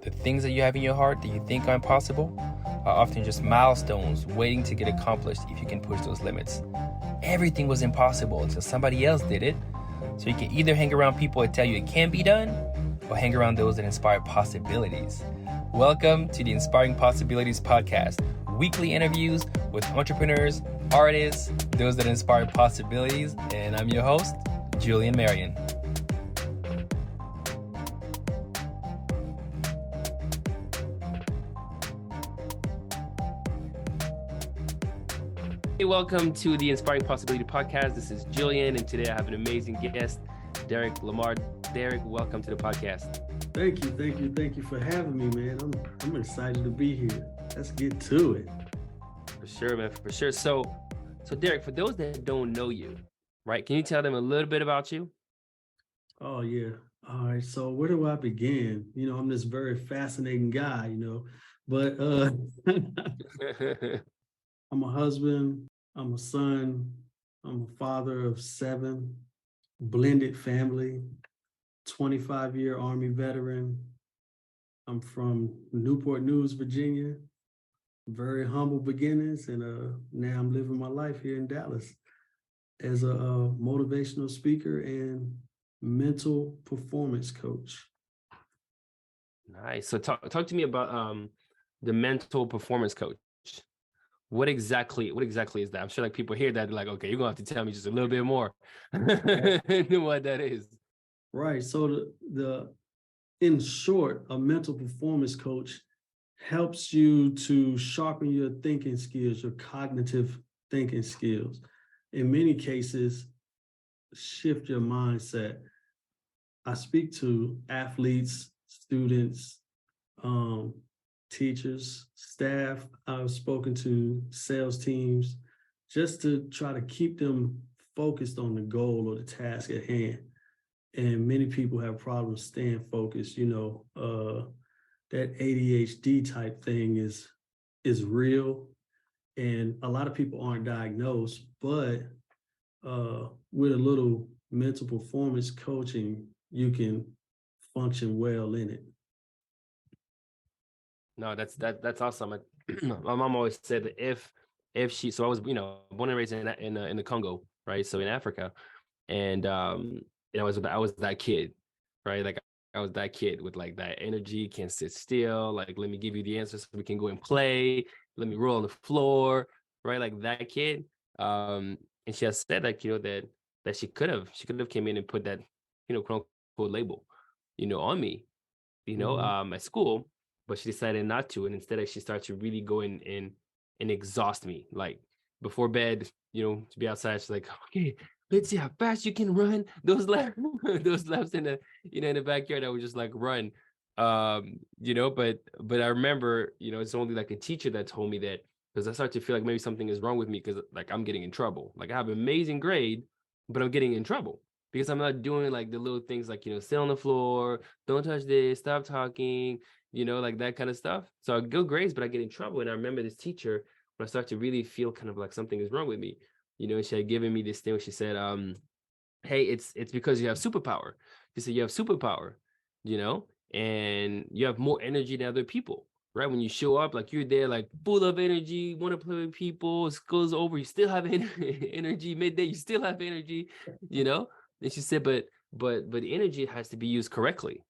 The things that you have in your heart that you think are impossible are often just milestones waiting to get accomplished if you can push those limits. Everything was impossible until somebody else did it. So you can either hang around people that tell you it can be done, or hang around those that inspire possibilities. Welcome to the Inspiring Possibilities Podcast. Weekly interviews with entrepreneurs, artists, those that inspire possibilities, and I'm your host, Julian Marion. Hey, welcome to the Inspiring Possibility Podcast. This is Julian, and today I have an amazing guest, Darrick Lamar. Darrick, welcome to the podcast. Thank you for having me, man. I'm excited to be here. Let's get to it. For sure, man, for sure. So Darrick, for those that don't know you, right, can you tell them a little bit about you? Oh, yeah. All right. So where do I begin? I'm this very fascinating guy, but I'm a husband, I'm a son, I'm a father of 7, blended family, 25-year Army veteran. I'm from Newport News, Virginia. Very humble beginnings, and now I'm living my life here in Dallas as a motivational speaker and mental performance coach. Nice. So talk to me about the mental performance coach. What exactly is that? I'm sure like people hear that, they're like, okay, you're gonna have to tell me just a little bit more than what that is. Right. So in short, a mental performance coach helps you to sharpen your thinking skills, your cognitive thinking skills. In many cases, shift your mindset. I speak to athletes, students, teachers, staff. I've spoken to sales teams just to try to keep them focused on the goal or the task at hand. And many people have problems staying focused. That ADHD type thing is real, and a lot of people aren't diagnosed, but with a little mental performance coaching, you can function well in it. No, that's awesome. My mom always said that if she, so I was born and raised in the Congo, right? So in Africa, and I was that kid, right? Like I was that kid with like that energy, can't sit still. Like, let me give you the answers so we can go and play. Let me roll on the floor, right? Like that kid. And she has said like, that she could have came in and put that, quote unquote label, on me, at school, but she decided not to. And instead she started to really go in and exhaust me. Like before bed, to be outside, she's like, okay, let's see how fast you can run. Those laps, those laps in the, in the backyard, I would just like run. But I remember, it's only like a teacher that told me that, because I started to feel like maybe something is wrong with me, because like I'm getting in trouble. Like I have an amazing grade, but I'm getting in trouble because I'm not doing like the little things like, sit on the floor, don't touch this, stop talking, like that kind of stuff. So I go grades, but I get in trouble. And I remember this teacher, when I start to really feel kind of like something is wrong with me, she had given me this thing where she said, hey, it's because you have superpower. She said, you have superpower, and you have more energy than other people, right? When you show up, like you're there, like full of energy, want to play with people, school's over, you still have energy, midday, you still have energy, And she said, but the energy has to be used correctly,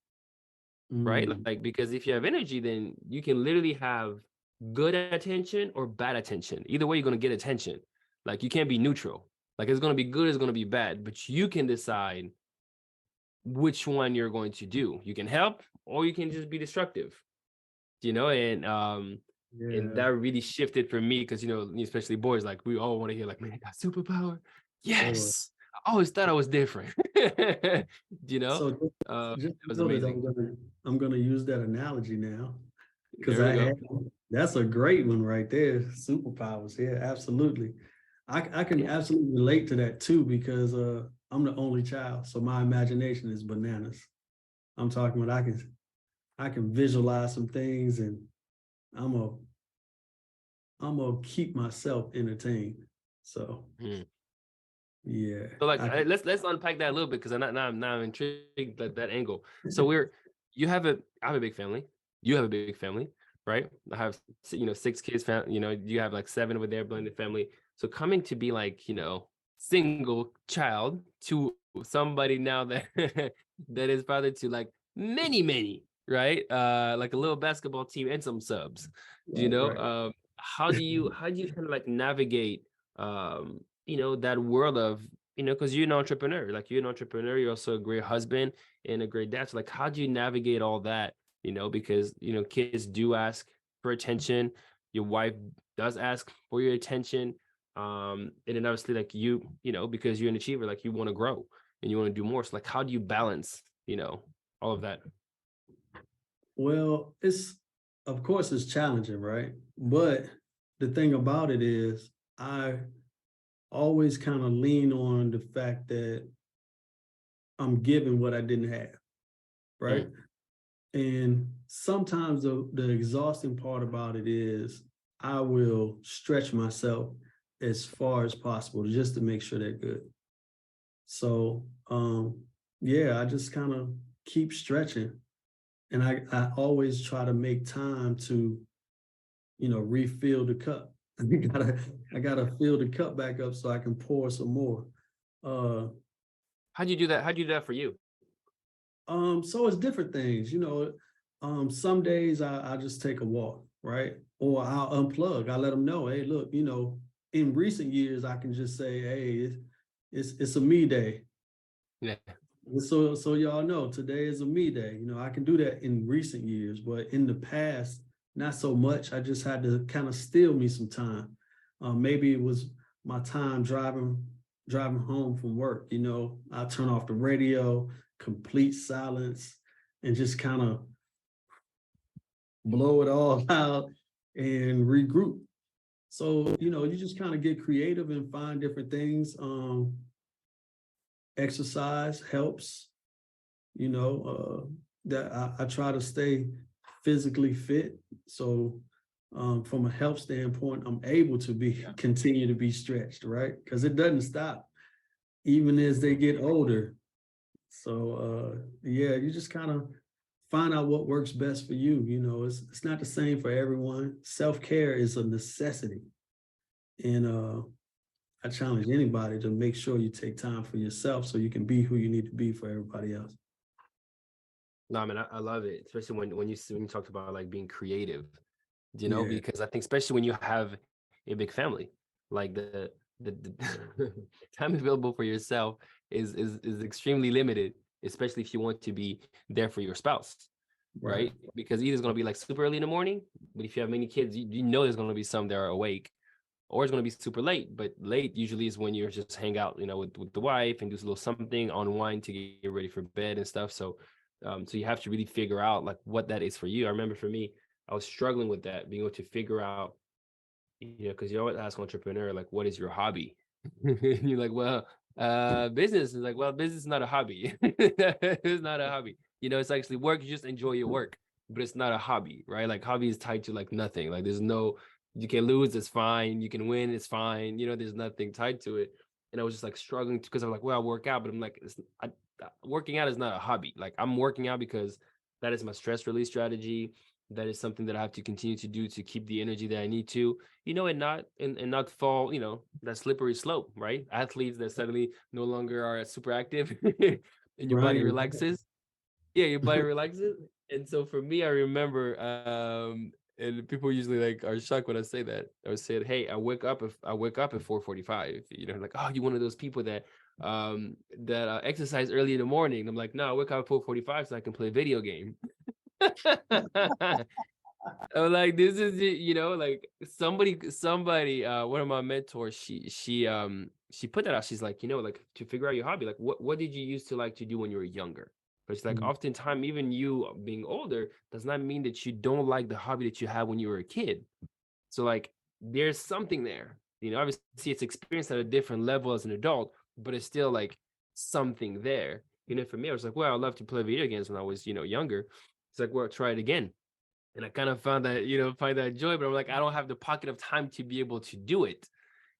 right? Like, because if you have energy, then you can literally have good attention or bad attention. Either way, you're going to get attention. Like you can't be neutral. Like it's going to be good, it's going to be bad, but you can decide which one you're going to do. You can help or you can just be destructive, and and that really shifted for me because, especially boys, like we all want to hear like, man, I got superpower. Yes. I always thought I was different. So it was amazing. I'm gonna use that analogy now, because There we go. that's a great one right there. Superpowers, yeah, absolutely. I can absolutely relate to that too, because I'm the only child, so my imagination is bananas. I'm talking about I can visualize some things, and I'm gonna keep myself entertained. So yeah. So like let's unpack that a little bit, because now I'm intrigued that angle. So I have a big family, you have a big family, right? I have, 6 kids, you have like 7 over there, blended family. So coming to be like, single child to somebody now that that is father to like many, many, right? Like a little basketball team and some subs, Right, right. how do you kind of like navigate that world of, because you're an entrepreneur, like you're an entrepreneur, you're also a great husband and a great dad. So like how do you navigate all that? Because kids do ask for attention, your wife does ask for your attention, and then obviously like because you're an achiever, like you want to grow and you want to do more. So like how do you balance all of that? Well, of course it's challenging, right? But the thing about it is I always kind of lean on the fact that I'm given what I didn't have, right? Mm. And sometimes the exhausting part about it is I will stretch myself as far as possible just to make sure they're good. So yeah, I just kind of keep stretching. And I always try to make time to, refill the cup. I gotta fill the cup back up so I can pour some more. Uh How do you do that? How do you do that for you? so it's different things, some days I just take a walk, right? Or I'll unplug. I let them know, hey, look, in recent years I can just say, hey, it's a me day. Yeah. So y'all know today is a me day. I can do that in recent years, but in the past, not so much. I just had to kind of steal me some time. Maybe it was my time driving home from work. I turn off the radio, complete silence, and just kind of blow it all out and regroup. So you just kind of get creative and find different things. Exercise helps. That I try to stay physically fit. So from a health standpoint, I'm able to continue to be stretched, right? Because it doesn't stop even as they get older. So yeah, you just kind of find out what works best for you. It's not the same for everyone. Self-care is a necessity. And I challenge anybody to make sure you take time for yourself so you can be who you need to be for everybody else. No, I mean, I love it, especially when you talked about like being creative, Yeah, because I think especially when you have a big family, like the time available for yourself is extremely limited, especially if you want to be there for your spouse, right. right? Because either it's going to be like super early in the morning, but if you have many kids, you know there's going to be some that are awake, or it's going to be super late. But late usually is when you're just hang out, with the wife and do a little something, unwind to get ready for bed and stuff. So you have to really figure out like what that is for you. I remember for me, I was struggling with that, being able to figure out, because you always ask an entrepreneur, like, what is your hobby? And you're like, well, business is like, well, business is not a hobby. It's not a hobby. It's actually work. You just enjoy your work, but it's not a hobby, right? Like hobby is tied to like nothing. Like you can lose, it's fine. You can win, it's fine. There's nothing tied to it. And I was just like struggling because I'm like, well, I work out, but I'm like, working out is not a hobby. Like I'm working out because that is my stress release strategy. That is something that I have to continue to do to keep the energy that I need to, and not fall, that slippery slope, right? Athletes that suddenly no longer are super active and your body Right. relaxes. Yeah, your body relaxes. And so for me, I remember, and people usually like are shocked when I say that. I would say, hey, I wake up at 4:45. Like, oh, you one of those people that exercise early in the morning. I'm like, no, I wake up at 4:45 so I can play video game. I'm like, this is it, like somebody, one of my mentors, she put that out. She's like, like to figure out your hobby, like what did you used to like to do when you were younger? But it's like Mhm. oftentimes even you being older does not mean that you don't like the hobby that you had when you were a kid. So like there's something there. Obviously it's experienced at a different level as an adult, but it's still like something there. For me, I was like, well, I love to play video games when I was, younger. It's like, well, try it again. And I kind of find that joy, but I'm like, I don't have the pocket of time to be able to do it,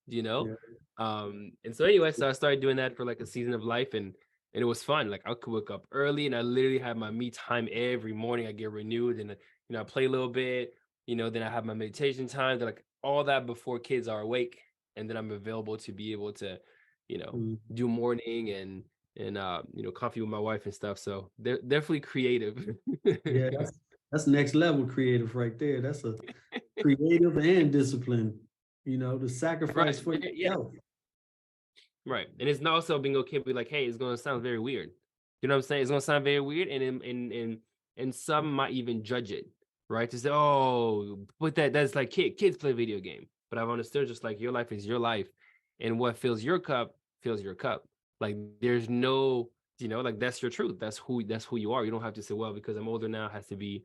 you know? Yeah. And so anyway, so I started doing that for like a season of life, and it was fun. Like I could wake up early and I literally have my me time every morning. I get renewed, and I play a little bit, then I have my meditation time, like all that before kids are awake, and then I'm available to be able to, Mm. do morning and coffee with my wife and stuff. So they're definitely creative. Yeah, that's next level creative right there. That's a creative and discipline, the sacrifice Right. for Yeah. yourself. Right. And it's not also being okay with like, hey, it's gonna sound very weird. You know what I'm saying? It's gonna sound very weird, and some might even judge it, right? To say, oh, but that's like kids play video game. But I've understood just like your life is your life, and what fills your cup. Like there's no, like that's your truth. That's who you are. You don't have to say, well, because I'm older now, it has to be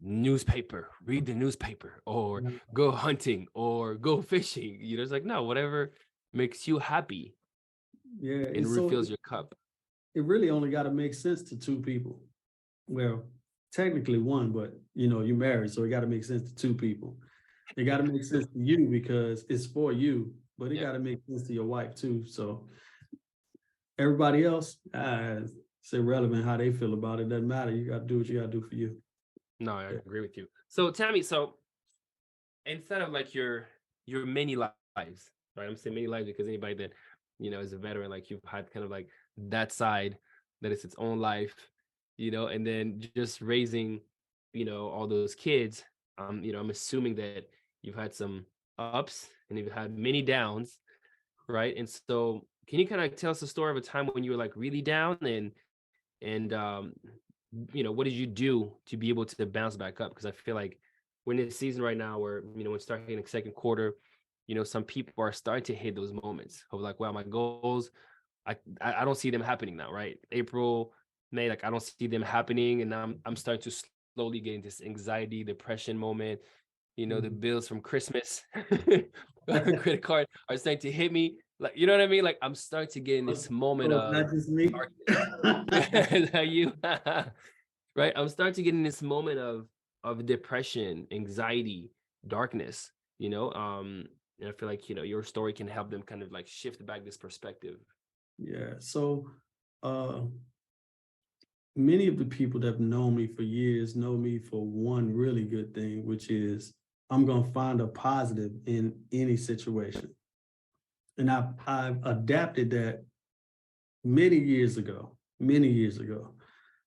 newspaper, read the newspaper, or Yeah, go hunting, or go fishing. It's like, no, whatever makes you happy yeah, and it's so refills your cup. it really only got to make sense to two people. Well, technically one, but you're married, so it got to make sense to two people. It got to make sense to you because it's for you, but it Yeah. got to make sense to your wife too. So everybody else, it's irrelevant how they feel about it. Doesn't matter. You got to do what you got to do for you. No, I Yeah. agree with you. So tell me, so instead of like your many lives, right? I'm saying many lives because anybody that is a veteran, like you've had kind of like that side that is its own life, and then just raising, all those kids. I'm assuming that you've had some ups and you've had many downs, right? And so can you kind of tell us a story of a time when you were like really down and what did you do to be able to bounce back up? Because I feel like we're in a season right now where we're starting in the second quarter. Some people are starting to hit those moments of like, wow, my goals, I don't see them happening now, right? April, May, like I don't see them happening, and I'm starting to slowly get into this anxiety, depression moment. The Mhm. bills from Christmas, credit card are starting to hit me. Like, you know what I mean? Like I'm starting to get in this moment Oh, it's of not just me. darkness. Is that you? Right? I'm starting to get in this moment of depression, anxiety, darkness, and I feel like, your story can help them kind of like shift back this perspective. Yeah. So, uh, many of the people that have known me for years know me for one really good thing, which is I'm going to find a positive in any situation. And I've adapted that many years ago,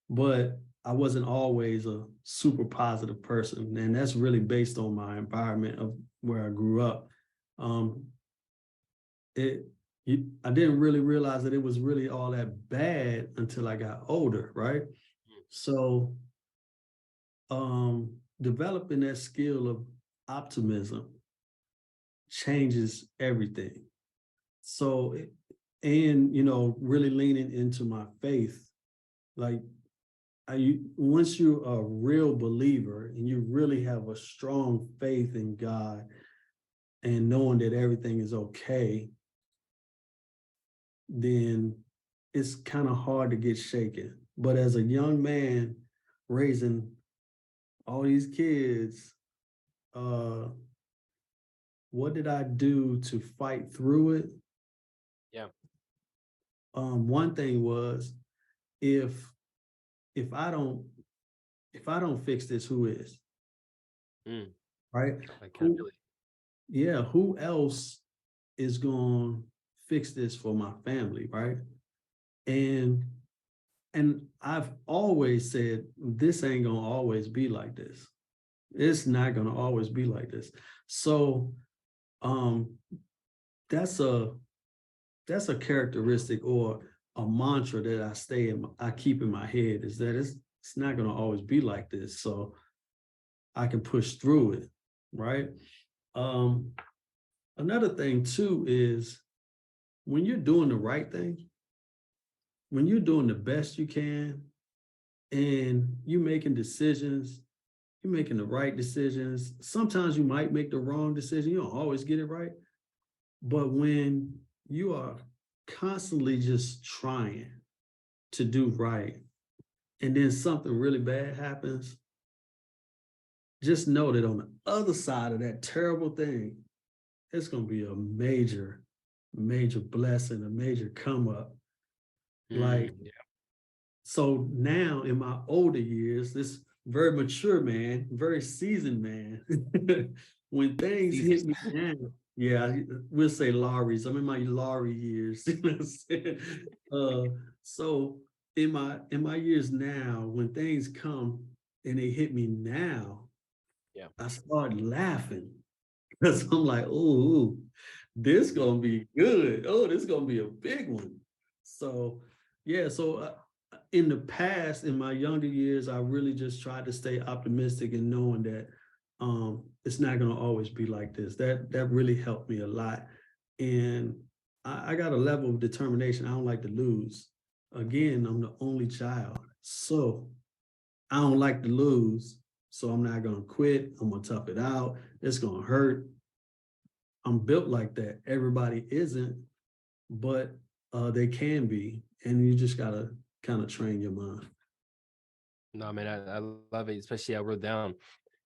but I wasn't always a super positive person. And that's really based on my environment of where I grew up. Um, it, I didn't really realize that it was really all that bad until I got older, right? So developing that skill of optimism changes everything. So, and really leaning into my faith, like once you're a real believer and you really have a strong faith in God and knowing that everything is okay, then it's kind of hard to get shaken. But as a young man raising all these kids, uh, what did I do to fight through it? Yeah. One thing was if if I don't if I don't fix this, who is? Mm, Right? Who accountability. yeah, who else is going to fix this for my family, right? And I've always said this ain't going to always be like this. It's not going to always be like this. So, um that's a characteristic or a mantra that I keep in my head is that it's not going to always be like this. So I can push through it, right? Um, Another thing too is when you're doing the right thing, when you're doing the best you can, and you're making decisions, you're making the right decisions. Sometimes you might make the wrong decision. You don't always get it right. But when you are constantly just trying to do right, and then something really bad happens, just know that on the other side of that terrible thing, it's going to be a major, major blessing, a major come up. Like, Yeah. so now in my older years, this very mature man, very seasoned man. When things hit Seasons. me now, yeah, we'll say Laurie's. I'm in my Laurie years. You know what I'm saying? Uh, so in my years now, when things come and they hit me now, Yeah. I start laughing because I'm like, oh, this gonna be good. Oh, this gonna be a big one. So yeah, in the past, in my younger years, I really just tried to stay optimistic and knowing that it's not gonna always be like this. That really helped me a lot. And I got a level of determination. I don't like to lose. Again, I'm the only child. So I don't like to lose. So I'm not gonna quit. I'm gonna tough it out. It's gonna hurt. I'm built like that. Everybody isn't, but they can be, and you just gotta kind of train your mind. No, man, I love it. Especially I wrote down,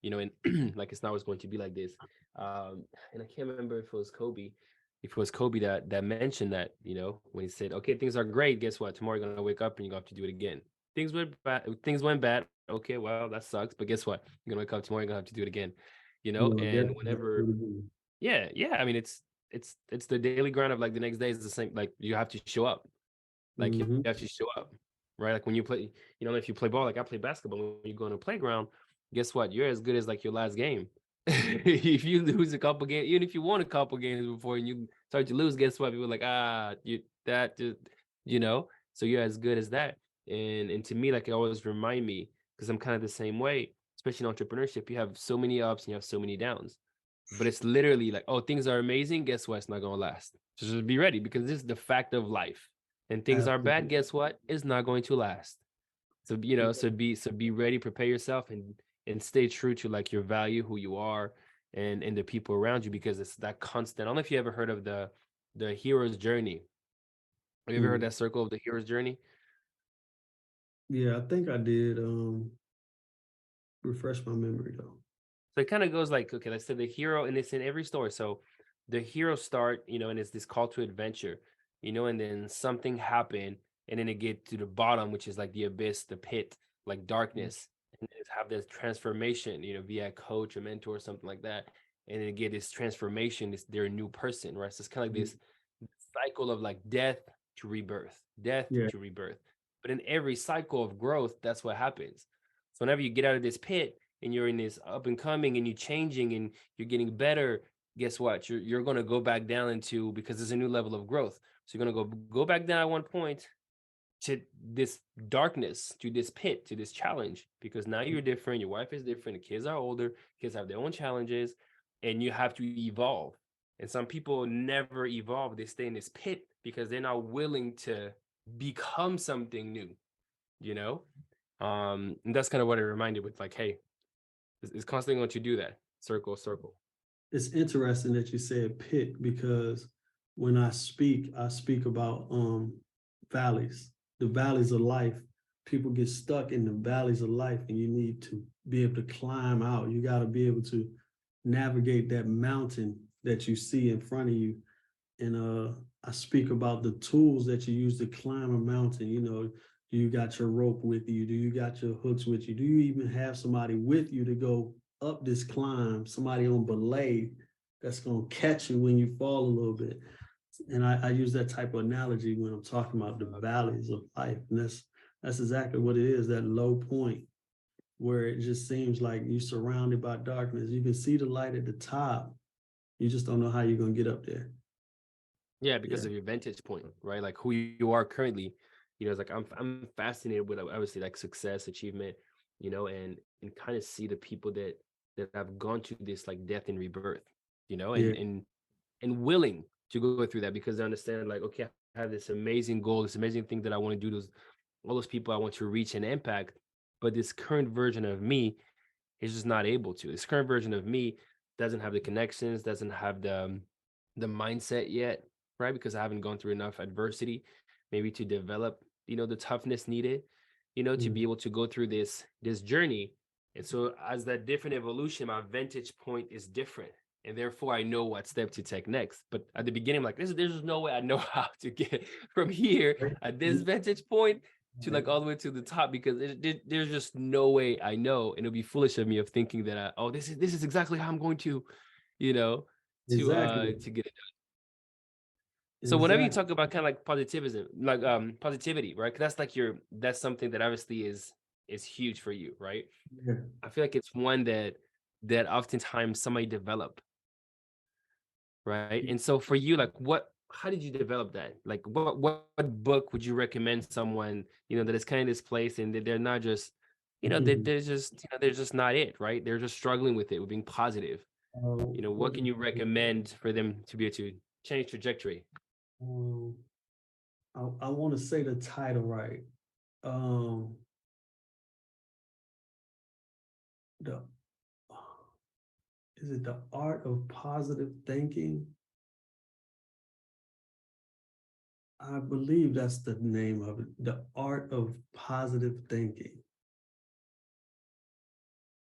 and like it's not always going to be like this. And I can't remember if it was Kobe, that mentioned that, when he said, "Okay, things are great. Guess what? Tomorrow you're gonna wake up and you're gonna have to do it again. Things went bad. Things went bad. Okay, well that sucks. But guess what? You're gonna wake up tomorrow. You're gonna have to do it again. And That's whenever, really good. yeah. I mean, it's the daily grind of like the next day is the same. Like you have to show up. Like you Mhm. have to show up, right? Like when you play, if you play ball, like I play basketball, when you go on a playground, guess what? You're as good as like your last game. If you lose a couple games, even if you won a couple games before and you start to lose, guess what? People are like, you that just, so you're as good as that. And to me, like it always remind me, because I'm kind of the same way, especially in entrepreneurship, you have so many ups and you have so many downs. But it's literally like, oh, things are amazing. Guess what? It's not gonna last. So just be ready because this is the fact of life. And things are bad. Absolutely. Guess what? It's not going to last. So so be ready, prepare yourself, and stay true to like your value, who you are, and the people around you, because it's that constant. I don't know if you ever heard of the hero's journey. Have you ever heard Mm. that circle of the hero's journey? Yeah, I think I did. Refresh my memory though. So it kind of goes like, okay, let's say the hero, and it's in every story. So the hero start, and it's this call to adventure, and then something happened, and then it get to the bottom, which is like the abyss, the pit, like darkness, and then have this transformation, via a coach, a mentor, something like that, and then get this transformation. They're a new person, right? So it's kind of like Mhm. this cycle of like death to rebirth, death Yeah, to rebirth. But in every cycle of growth, that's what happens. So whenever you get out of this pit and you're in this up and coming and you're changing and you're getting better, guess what? You're gonna go back down into, because there's a new level of growth. So you're gonna go back down at one point to this darkness, to this pit, to this challenge, because now you're different, your wife is different, the kids are older, kids have their own challenges, and you have to evolve. And some people never evolve, they stay in this pit because they're not willing to become something new, you know? And that's kind of what it reminded with like, hey, it's constantly going to do that. Circle, circle. it's interesting that you said pit because when I speak about valleys, the valleys of life. People get stuck in the valleys of life, and you need to be able to climb out. You got to be able to navigate that mountain that you see in front of you. And I speak about the tools that you use to climb a mountain. Do you got your rope with you? Do you got your hooks with you? Do you even have somebody with you to go up this climb? Somebody on belay that's gonna catch you when you fall a little bit. And I use that type of analogy when I'm talking about the valleys of life. And that's exactly what it is, that low point where it just seems like you're surrounded by darkness. You can see the light at the top. You just don't know how you're gonna get up there. Yeah, Yeah. because of your vantage point, right? Like who you are currently, it's like I'm fascinated with obviously like success, achievement, and kind of see the people that have gone to this like death and rebirth, Yeah. and willing to go through that because they understand like, okay, I have this amazing goal, this amazing thing that I want to do, those all those people I want to reach and impact, but this current version of me is just not able to. This current version of me doesn't have the connections, doesn't have the mindset yet, right? Because I haven't gone through enough adversity, maybe to develop, the toughness needed, to Mm. be able to go through this journey. And so as that different evolution, my vantage point is different. And therefore I know what step to take next. But at the beginning, I'm like, there's just no way I know how to get from here at this vantage point to like all the way to the top because there's just no way I know, and it'll be foolish of me of thinking that oh this is exactly how I'm going to, you know, Exactly. to get it. So whenever you Exactly. talk about kind of like positivism, like positivity, right? 'Cause that's like that's something that obviously is huge for you, right? Yeah. I feel like it's one that oftentimes somebody develop, right? And so for you, like how did you develop that? Like what book would you recommend someone, that is kind of this place and that they're not just, Mhm. they're just, they're just not it, right? They're just struggling with it, with being positive. What can you recommend for them to be able to change trajectory? Um, I want to say the title right. Um, the is it the art of positive thinking? I believe that's the name of it. The art of positive thinking.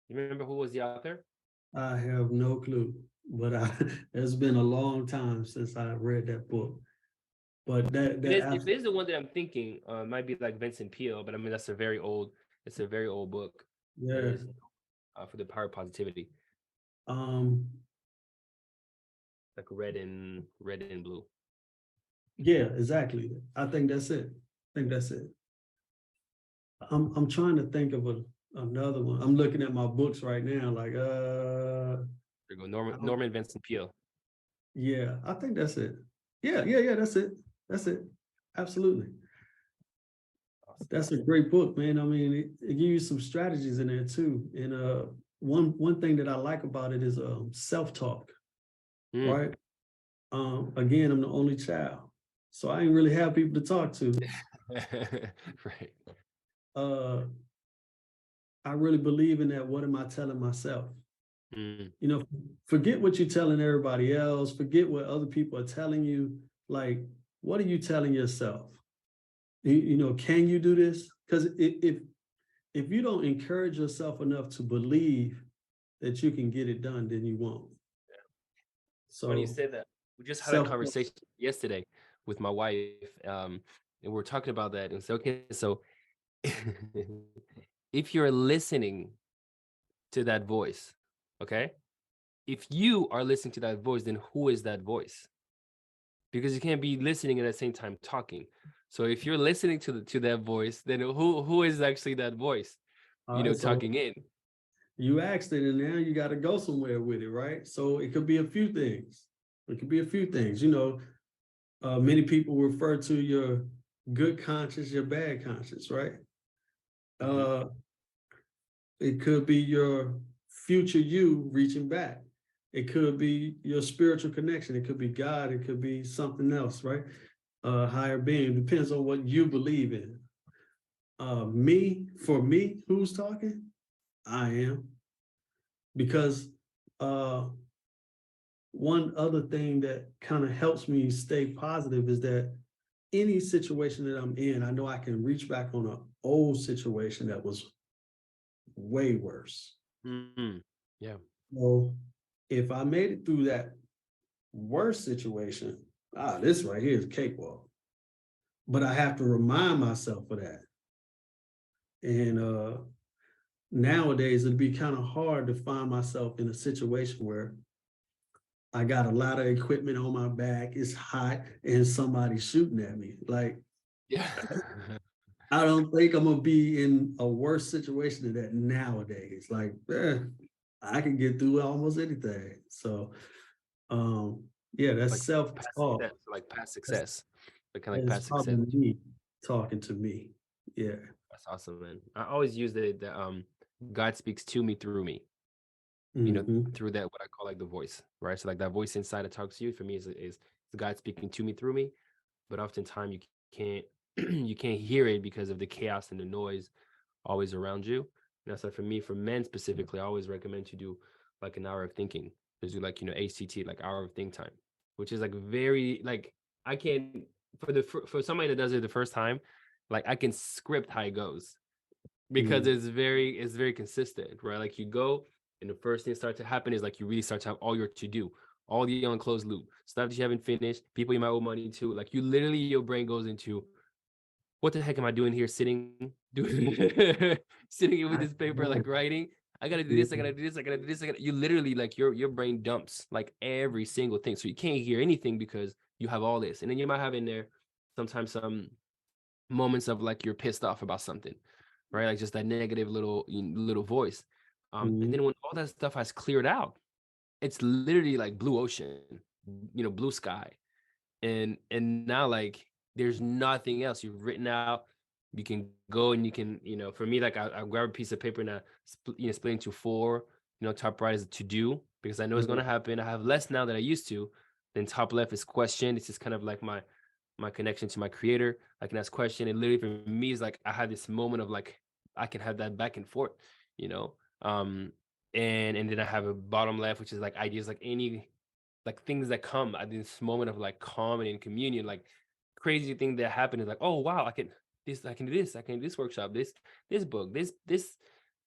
You remember who was the author? I have no clue, but it's been a long time since I read that book. But If it is the one that I'm thinking, it might be like Vincent Peale, but I mean that's a very old, it's a very old book that yeah, is for the power of positivity, um, like red and blue. yeah, exactly. I think that's it. I think that's it. I'm trying to think of another one. I'm looking at my books right now, like There you go, I don't, Norman Vincent Peale. yeah, I think that's it. Yeah, that's it. That's it. Absolutely. Awesome. That's a great book, man. I mean, it gives you some strategies in there too. And one thing that I like about it is self-talk, Mm. right? Again, I'm the only child, so I ain't really have people to talk to. Right. Uh, I really believe in that. What am I telling myself? Mm. You know, forget what you're telling everybody else, forget what other people are telling you. Like, what are you telling yourself? Can you do this? Because if you don't encourage yourself enough to believe that you can get it done, then you won't. Funny you So said that. We just had a self, conversation yesterday with my wife, and we are talking about that and say, okay, so if you're listening to that voice, okay, if you are listening to that voice, then who is that voice? Because you can't be listening at the same time talking. So if you're listening to that voice, then who is actually that voice, all right. So talking in? you asked it, and now you got to go somewhere with it, right? So it could be a few things. It could be a few things. Many people refer to your good conscience, your bad conscience, right? Hmm. Uh, it could be your future you reaching back. It could be your spiritual connection. It could be God. It could be something else, right? Higher being. Depends on what you believe in. For me, who's talking? I am. Because uh, one other thing that kind of helps me stay positive is that any situation that I'm in, I know I can reach back on an old situation that was way worse. Hmm. Yeah. So if I made it through that worst situation, this right here is a cakewalk. But I have to remind myself of that. And nowadays it'd be kind of hard to find myself in a situation where I got a lot of equipment on my back, it's hot, and somebody's shooting at me. Like, Yeah. I don't think I'm gonna be in a worse situation than that nowadays. Like, I can get through almost anything. So, yeah, that's Like past self-talk. success, like past That's success, like kind of like that's past success. probably me talking to me. Yeah. That's awesome, man. I always use the God speaks to me through me, Hmm. through that what I call like the voice, right? So like that voice inside that talks to you for me is the God speaking to me through me. But oftentimes you can't you can't hear it because of the chaos and the noise always around you. And that's why for me, for men specifically, I always recommend to do like an hour of thinking. Just do like HCT, like hour of think time, which is like very like I can for somebody that does it the first time, like I can script how it goes because Mm. it's very consistent, right? Like you go and the first thing start to happen is like you really start to have all your to do, all the unclosed loop stuff that you haven't finished, people you might owe money to. Like you literally your brain goes into what the heck am I doing here doing sitting here with I this paper, know. like writing? I gotta do Yeah. this, I gotta do this, I gotta do this, you literally like your brain dumps like every single thing. So you can't hear anything because you have all this. And then you might have in there sometimes some moments of like you're pissed off about something, right? Like just that negative little voice. And Mhm. then when all that stuff has cleared out, it's literally like blue ocean, blue sky. And now like there's nothing else you've written out. You can go and you can, for me, like I grab a piece of paper and I split into four, top right is to do because I know it's Yeah. gonna happen. I have less now than I used to. Then top left is question. It's just kind of like my connection to my creator. I can ask question. And literally for me is like I had this moment of like I can have that back and forth, you know. And then I have a bottom left, which is like ideas, like any like things that come at this moment of like calm and in communion, like crazy thing that happened is like, oh wow, I can do this, I can do this workshop, this book, this,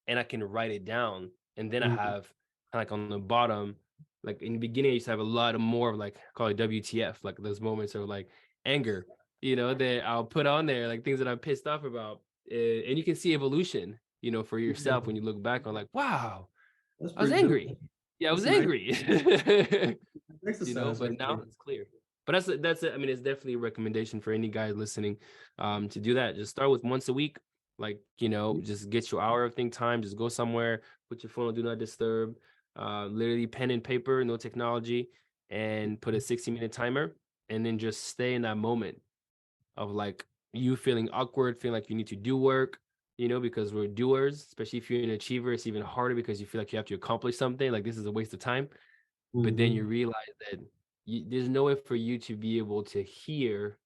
and I can write it down. And then I Mhm. have like on the bottom, like in the beginning, I used to have a lot of more of like call it WTF, like those moments of like anger, that I'll put on there, like things that I'm pissed off about. And you can see evolution, for Yeah. yourself when you look back on like, wow, That's I was pretty dope. angry. Yeah, I was That's a nice angry. exercise But right now there. it's clear. But that's it. I mean, it's definitely a recommendation for any guy listening, to do that. Just start with once a week, like, just get your hour of think time. Just go somewhere, put your phone on do not disturb, literally pen and paper, no technology, and put a 60-minute timer, and then just stay in that moment of like you feeling awkward, feeling like you need to do work, because we're doers, especially if you're an achiever, it's even harder because you feel like you have to accomplish something. Like this is a waste of time. But then you Mhm. realize that there's no way for you to be able to hear,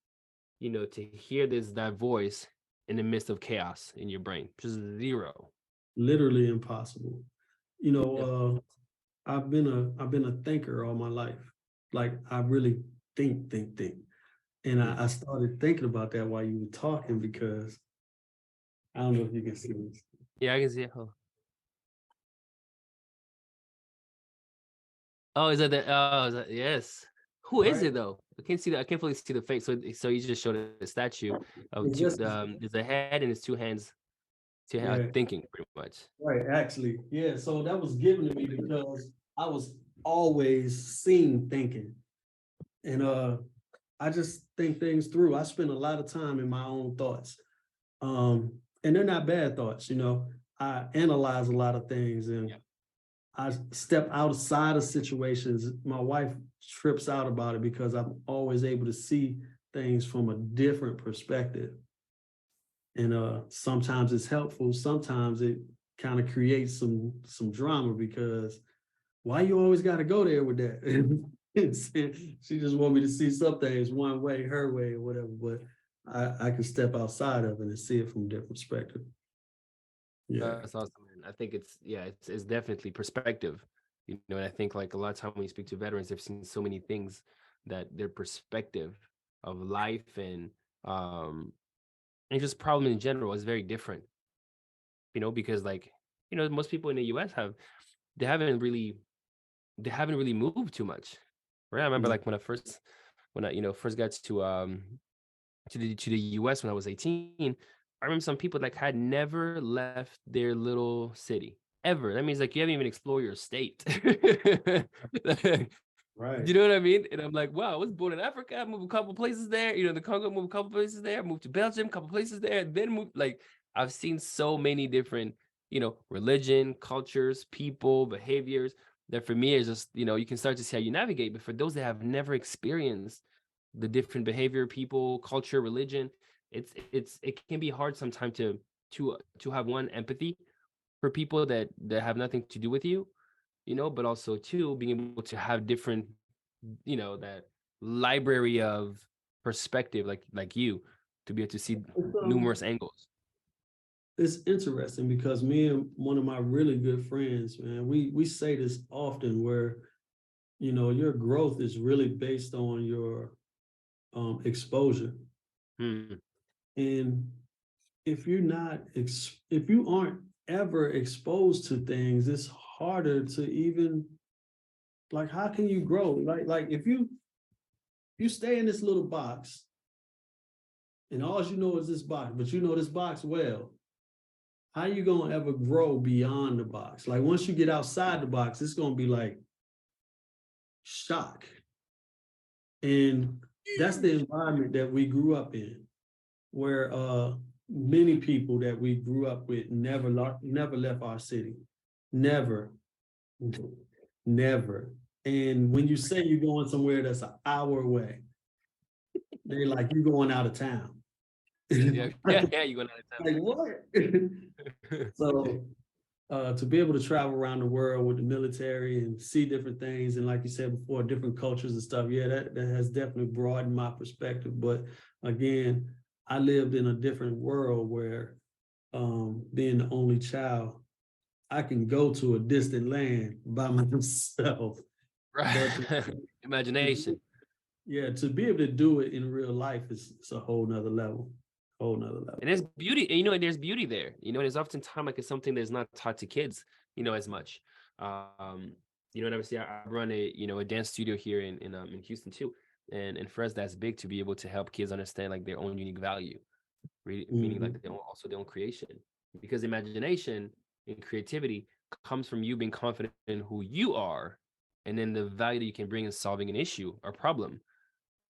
this that voice in the midst of chaos in your brain. Just zero. Literally impossible. You Yep. know, I've been a thinker all my life. Like I really think. And Mm. I started thinking about that while you were talking because I don't know if you can see this. Yeah, I can see it. Oh, is that the? Oh, yes. Who is Right. it though? I can't see that. I can't fully see the face. So you just showed a statue of It two. just There's a head and his two hands, yeah, thinking pretty much. right, actually. Yeah. So that was given to me because I was always seen thinking. And I just think things through. I spend a lot of time in my own thoughts. And they're not bad thoughts. I analyze a lot of things and I step outside of situations. My wife trips out about it because I'm always able to see things from a different perspective. And sometimes it's helpful, sometimes it kind of creates some drama because why you always got to go there with that? She just want me to see some things one way, her way, or whatever. But I can step outside of it and see it from a different perspective. Yeah. That's awesome, man. I think it's definitely perspective. And I think like a lot of time when you speak to veterans, they've seen so many things that their perspective of life um and just problem in general is very different. Because like, most people in the US they haven't really they haven't really moved too much. Right. I remember Yeah. like when I, first got to the US when I was 18, I remember some people like had never left their little city ever. That means like you haven't even explored your state. Like, Right. you know what I mean? And I'm like, wow, I was born in Africa. I moved a couple places there. The Congo, moved a couple places there. Moved to Belgium, a couple places there. Then moved like I've seen so many different, religion, cultures, people, behaviors. That for me is just, you can start to see how you navigate. But for those that have never experienced the different behavior, people, culture, religion, it can be hard sometimes to have one empathy for people that have nothing to do with you, but also two being able to have different, that library of perspective, like you, to be able to see It's, numerous angles. it's interesting because me and one of my really good friends, man, we say this often where your growth is really based on your exposure. Hmm. And if you aren't ever exposed to things, it's harder to even like how can you grow? Like if you stay in this little box and all you know is this box, but you know this box well. How you gonna ever grow beyond the box? Like once you get outside the box, it's gonna be like shock. And that's the environment that we grew up in, where many people that we grew up with never left our city. Never, never. And when you say you're going somewhere that's an hour away, they like you going out of town. Yeah, yeah, yeah. You going out Like what? of town. So to be able to travel around the world with the military and see different things, and like you said before, different cultures and stuff, yeah, that has definitely broadened my perspective. But again, I lived in a different world where being the only child, I can go to a distant land by myself. But Right. Imagination. yeah, to be able to do it in real life is it's a whole nother level. Whole nother level. And there's beauty, and, you know, there's beauty there. You know, there's oftentimes like it's something that's not taught to kids, you know, as much. Um, you know, and obviously I run a, you know, a dance studio here in Houston too. And for us, that's big to be able to help kids understand like their own unique value, really, meaning like Mhm. their own, also their own creation. Because imagination and creativity comes from you being confident in who you are, and then the value that you can bring in solving an issue or problem,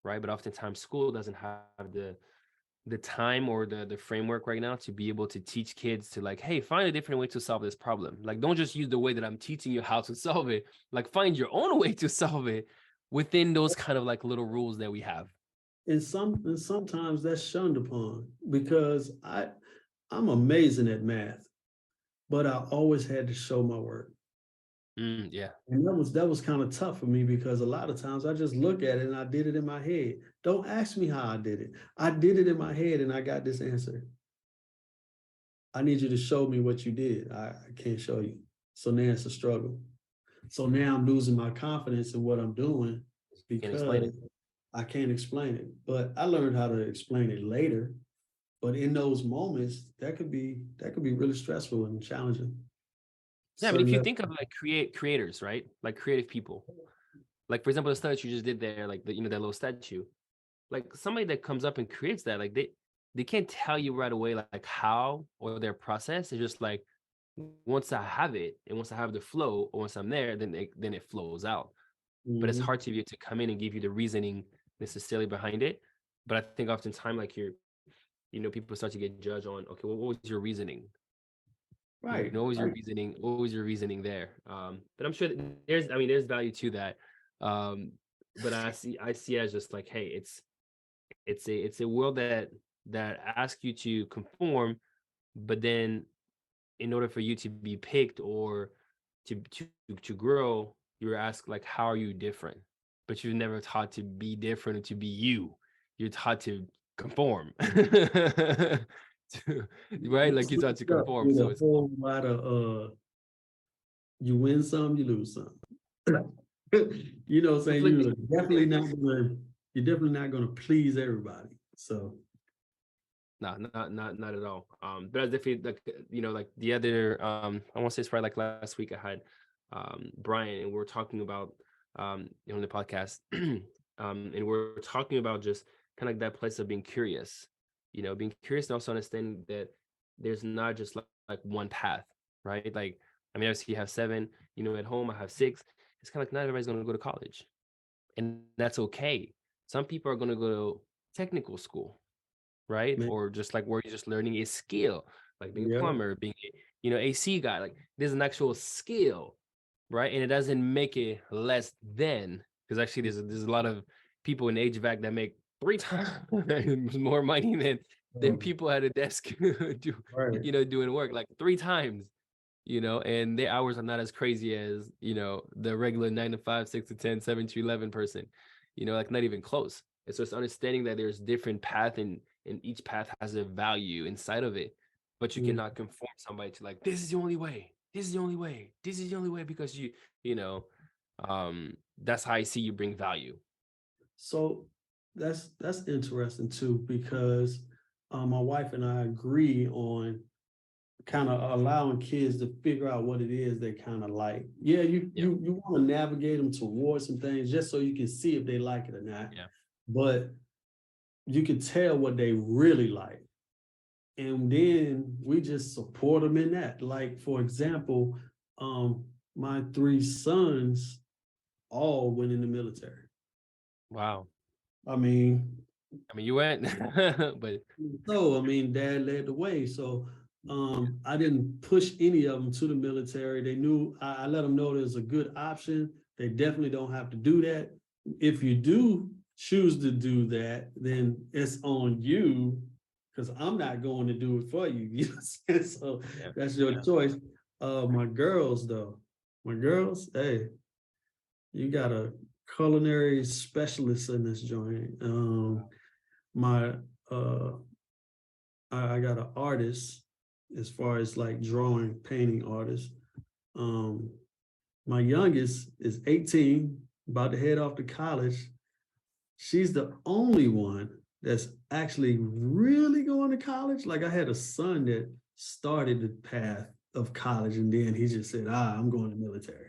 right? But oftentimes school doesn't have the time or the framework right now to be able to teach kids to like, hey, find a different way to solve this problem. Like, don't just use the way that I'm teaching you how to solve it. Like, find your own way to solve it within those kind of like little rules that we have. And sometimes that's shunned upon because I'm amazing at math, but I always had to show my work. Yeah. And that was kind of tough for me because a lot of times I just look at it and I did it in my head. Don't ask me how I did it. I did it in my head and I got this answer. I need you to show me what you did. I can't show you. So now it's a struggle. So now I'm losing my confidence in what I'm doing Can't explain because it. I can't explain it. But I learned how to explain it later. But in those moments, that could be really stressful and challenging. Yeah, but if Certain you level. think of like creators, right? Like creative people. Like for example, the study you just did there, like the, you know, that little statue. Like somebody that comes up and creates that, like they can't tell you right away like how or their process. It's just like once I have it and once I have the flow or once I'm there, then it flows out. But it's Mhm. hard to be able to come in and give you the reasoning necessarily behind it. But I think oftentimes like you know, people start to get judged on, okay, well, what was your reasoning? You Right. know, what was your Right. reasoning? What was your reasoning there? But I'm sure that there's, I mean, there's value to that. Um, but I see as just like, hey, it's a world that asks you to conform, but then in order for you to be picked or to to grow, you're asked like, how are you different? But you're never taught to be different or to be you. You're taught to conform. Right? You Like you're taught to switched up conform. with So a it's whole lot of you win some, you lose some. You know what I'm saying? conflicting experiences. You're definitely not gonna please everybody. So No, not at all. But I definitely like, you know, like the other I want to say it's probably like last week I had Brian and we were talking about you know, on the podcast and we're talking about just kind of like that place of being curious, you know, being curious and also understanding that there's not just like one path, right? Like I mean, obviously you have seven, you know, at home I have six. It's kind of like not everybody's going to go to college, and that's okay. Some people are going to go to technical school, right? man, Or just like where you're just learning a skill, like being a yeah. plumber, being a, you know, AC guy. Like there's an actual skill, right? And it doesn't make it less than, because actually there's a lot of people in HVAC that make three times more money than um, people at a desk do, right. you know, doing work like three times, you know, and their hours are not as crazy as, you know, the regular 9 to 5, 6 to 10, 7 to 11 person, you know, like not even close. And so it's understanding that there's different path and each path has a value inside of it, but you Mm. cannot conform somebody to like, this is the only way, this is the only way, this is the only way, because you know, that's how I see you bring value. So that's interesting too, because my wife and I agree on kind of allowing kids to figure out what it is they kind of like. Yeah, you Yeah, you you want to navigate them towards some things just so you can see if they like it or not. yeah, But you can tell what they really like. And then we just support them in that. Like, for example, my three sons all went in the military. Wow. I mean, I mean, you went, but dad led the way. So I didn't push any of them to the military. They knew I let them know there's a good option. They definitely don't have to do that. If you do choose to do that, then it's on you because I'm not going to do it for you. You know what I'm saying? So yeah, that's your yeah. choice. My girls, though, my girls, hey, you got a culinary specialist in this joint. My uh I got an artist as far as like drawing, painting artist. Um, my youngest is 18, about to head off to college. She's the only one that's actually really going to college. Like I had a son that started the path of college and then he just said, I'm going to military.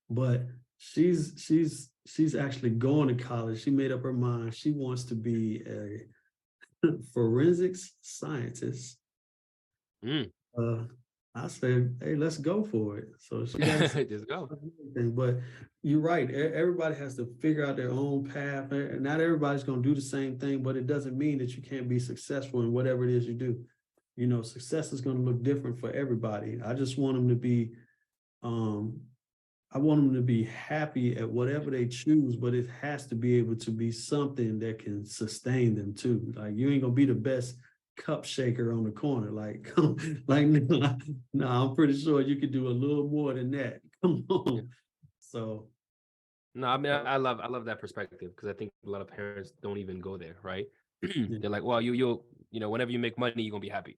But she's actually going to college. She made up her mind. She wants to be a forensics scientist. Mm. uh, I said, "Hey, let's go for it." So she got to Just go. everything, but you're right. Everybody has to figure out their own path, and not everybody's going to do the same thing. But it doesn't mean that you can't be successful in whatever it is you do. You know, success is going to look different for everybody. I just want them to be, um, I want them to be happy at whatever they choose, but it has to be able to be something that can sustain them too. Like you ain't gonna be the best cup shaker on the corner. Like, like no, I'm pretty sure you could do a little more than that. Come Yeah. on. So No, I mean, uh, I love that perspective because I think a lot of parents don't even go there, right? yeah. They're like, well, whenever you make money, you're gonna be happy.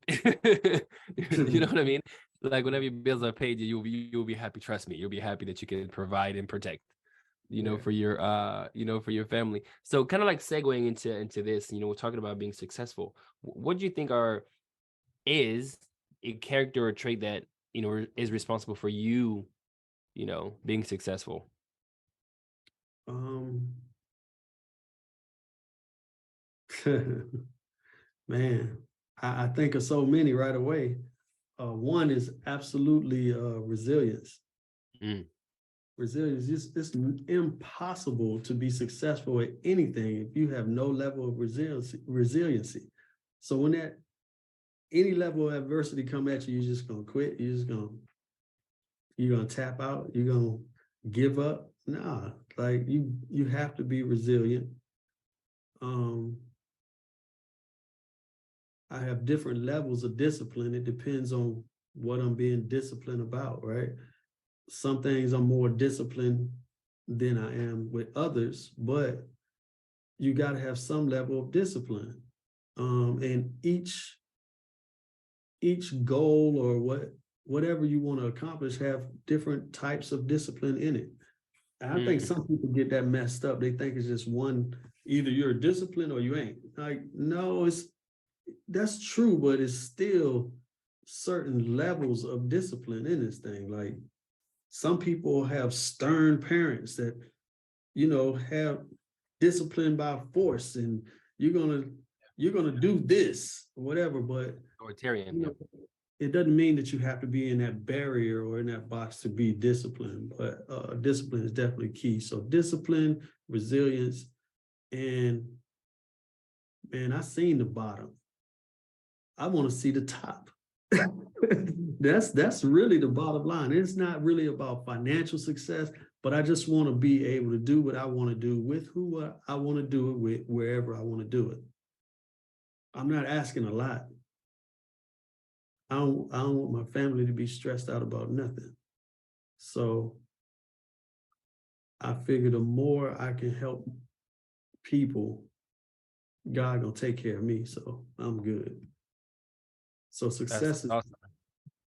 You know what I mean? Like whenever your bills are paid, you'll be happy. Trust me, you'll be happy that you can provide and protect, Yeah. for your for your family. So kind of like segueing into this, we're talking about being successful. What do you think is a character or trait that is responsible for you, being successful? Um man, I think of so many right away. One is absolutely resilience. Mm, Resilience, it's impossible to be successful at anything if you have no level of resiliency. So when that any level of adversity come at you, you're just gonna quit. You're gonna tap out. You're gonna give up. Nah, like you have to be resilient. Um, I have different levels of discipline. It depends on what I'm being disciplined about, right? Some things I'm more disciplined than I am with others, but you got to have some level of discipline. And each goal or whatever you want to accomplish have different types of discipline in it. And I think mm, some people get that messed up. They think it's just one, either you're disciplined or you ain't. Like, no, that's true, but it's still certain levels of discipline in this thing. Like some people have stern parents that, have discipline by force and you're gonna you're gonna do this or whatever, but authoritarian, you yeah. know, it doesn't mean that you have to be in that barrier or in that box to be disciplined, but discipline is definitely key. So discipline, resilience, and man, I seen the bottom. I want to see the top. That's really the bottom line. It's not really about financial success, but I just want to be able to do what I want to do with who I want to do it with, wherever I want to do it. I'm not asking a lot. I don't want my family to be stressed out about nothing. So I figure the more I can help people, God gonna take care of me. So I'm good. So That's success is awesome.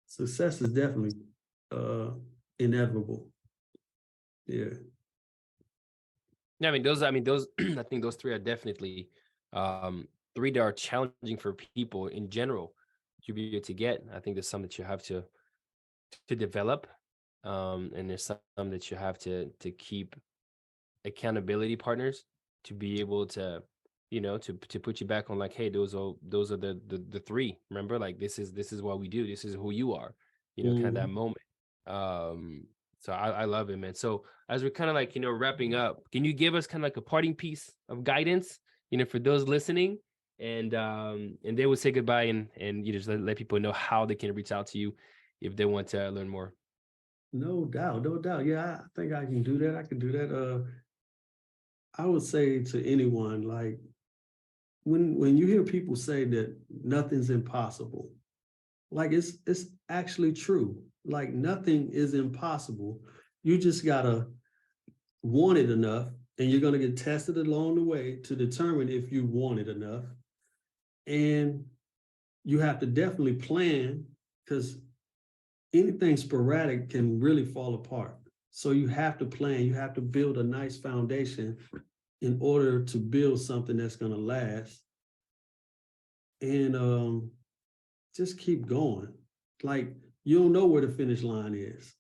success is definitely uh inevitable. Yeah. Yeah, I mean those I think those three are definitely um three that are challenging for people in general to be able to get. I think there's some that you have to develop. And there's some that you have to keep accountability partners to be able to to put you back on like, hey, those are the three. Remember, like this is what we do. This is who you are. Kind of that Mhm. moment. So I love it, man. So as we're kind of like wrapping up, can you give us kind of like a parting piece of guidance, for those listening, and they would say goodbye and just let people know how they can reach out to you if they want to learn more. No doubt, no doubt. Yeah, I think I can do that. I can do that. I would say to anyone, like when you hear people say that nothing's impossible, like it's actually true. Like nothing is impossible. You just gotta want it enough, and you're gonna get tested along the way to determine if you want it enough. And you have to definitely plan because anything sporadic can really fall apart. So you have to plan, you have to build a nice foundation in order to build something that's going to last. And just keep going. Like you don't know where the finish line is.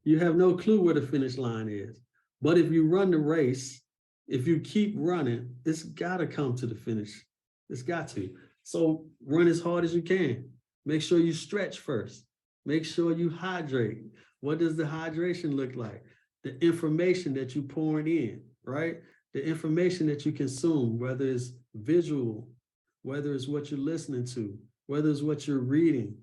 You have no clue where the finish line is. But if you run the race, if you keep running, it's got to come to the finish. It's got to. So run as hard as you can. Make sure you stretch first. Make sure you hydrate. What does the hydration look like? The information that you pouring in, right? The information that you consume, whether it's visual, whether it's what you're listening to, whether it's what you're reading.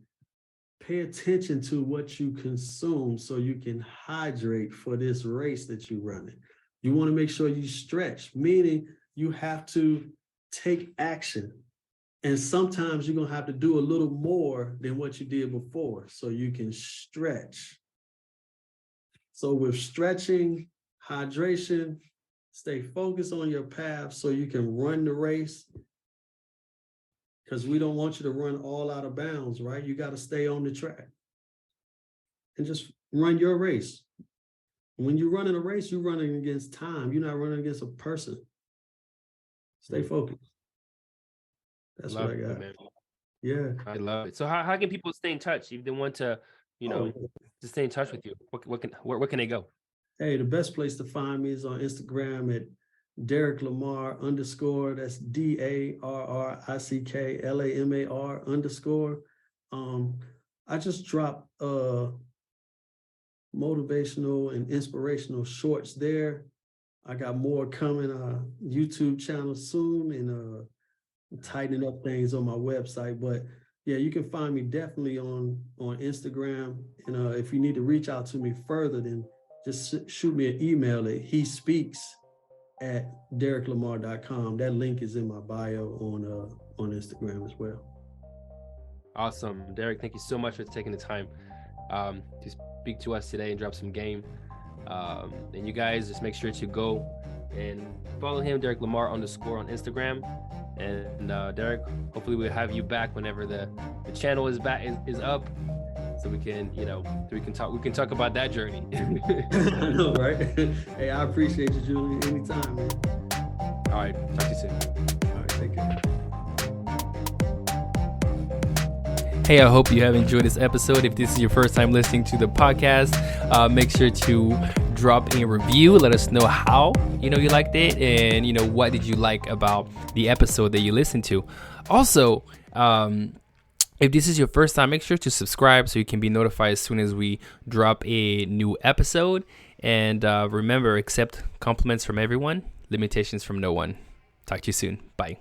Pay attention to what you consume so you can hydrate for this race that you're running. You want to make sure you stretch, meaning you have to take action. And sometimes you're going to have to do a little more than what you did before so you can stretch. So with stretching, hydration, stay focused on your path so you can run the race, because we don't want you to run all out of bounds, right? You got to stay on the track and just run your race. When you're running a race, you're running against time. You're not running against a person. Stay focused. That's what Love I it, got. man. Yeah. I love it. So how can people stay in touch if they want to, Oh, to stay in touch with you? Where can they go? hey, the best place to find me is on Instagram at Darrick Lamar _ that's DARRICKLAMAR _ I just dropped motivational and inspirational shorts there. I got more coming, YouTube channel soon, and tightening up things on my website. But yeah, you can find me definitely on Instagram. And if you need to reach out to me further, then just shoot me an email at hespeaks@darricklamar.com. That link is in my bio on Instagram as well. Awesome, Darrick. Thank you so much for taking the time to speak to us today and drop some game. And you guys just make sure to go and follow him, Darrick Lamar _ on Instagram. And Darrick, hopefully we'll have you back whenever the channel is up, so we can talk about that journey. I know, right? Hey, I appreciate you, Julie. Anytime, man. All right, talk to you soon. All right, take care. Hey, I hope you have enjoyed this episode. If this is your first time listening to the podcast, make sure to drop a review. Let us know how you liked it, and what did you like about the episode that you listened to. Also, if this is your first time, make sure to subscribe so you can be notified as soon as we drop a new episode. And remember, accept compliments from everyone, limitations from no one. Talk to you soon. Bye.